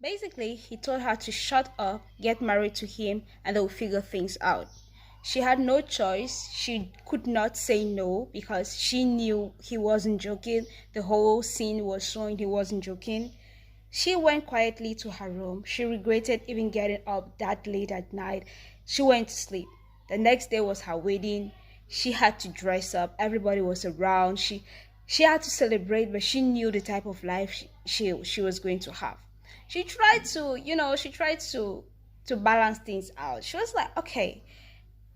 Basically, he told her to shut up, get married to him, and they'll figure things out. She had no choice. She could not say no because she knew he wasn't joking. The whole scene was showing he wasn't joking. She went quietly to her room. She regretted even getting up that late at night. She went to sleep. The next day was her wedding. She had to dress up. Everybody was around. She had to celebrate, but she knew the type of life she was going to have. She tried to, she tried to balance things out. She was like, okay,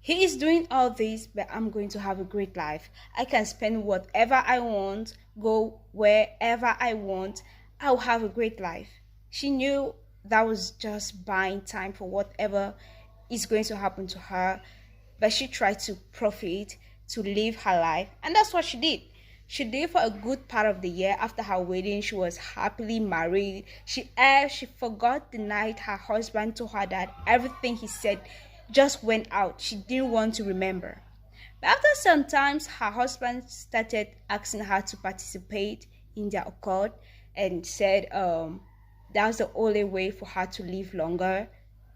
he is doing all this, but I'm going to have a great life. I can spend whatever I want, go wherever I want. I'll have a great life. She knew that was just buying time for whatever is going to happen to her, but she tried to profit, to live her life, and that's what she did. She did for a good part of the year. After her wedding, she was happily married. She forgot the night her husband told her that everything he said just went out. She didn't want to remember. But after some times, her husband started asking her to participate in their accord and said that was the only way for her to live longer.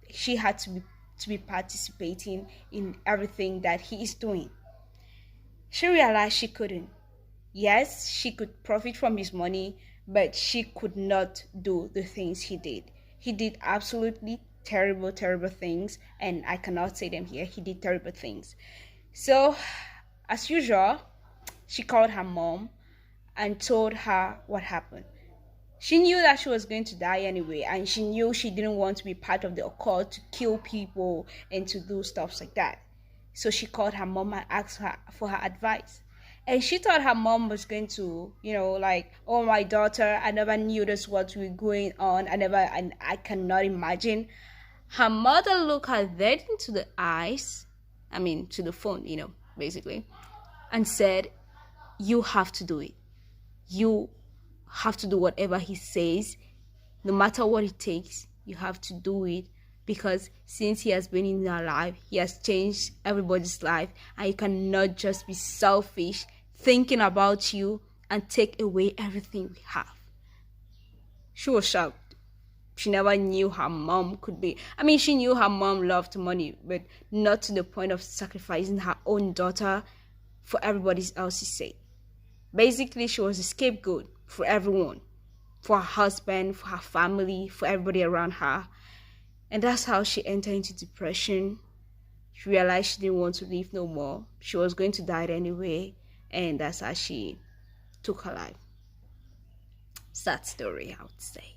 She had to be participating in everything that he is doing. She realized she couldn't. Yes, she could profit from his money, but she could not do the things he did. He did absolutely terrible, terrible things, and I cannot say them here. He did terrible things. So, as usual, she called her mom and told her what happened. She knew that she was going to die anyway, and she knew she didn't want to be part of the occult to kill people and to do stuff like that. So she called her mom and asked her for her advice. And she thought her mom was going to, like, oh, my daughter, I never knew this was going on. And I cannot imagine. Her mother looked her dead into the eyes, to the phone, basically, and said, you have to do it. You have to do whatever he says, no matter what it takes. You have to do it because since he has been in our life, he has changed everybody's life, and you cannot just be selfish thinking about you and take away everything we have. She was shocked. She never knew her mom could be. She knew her mom loved money, but not to the point of sacrificing her own daughter for everybody else's sake. Basically, she was a scapegoat for everyone, for her husband, for her family, for everybody around her. And that's how she entered into depression. She realized she didn't want to live no more. She was going to die anyway. And that's how she took her life. Sad story, I would say.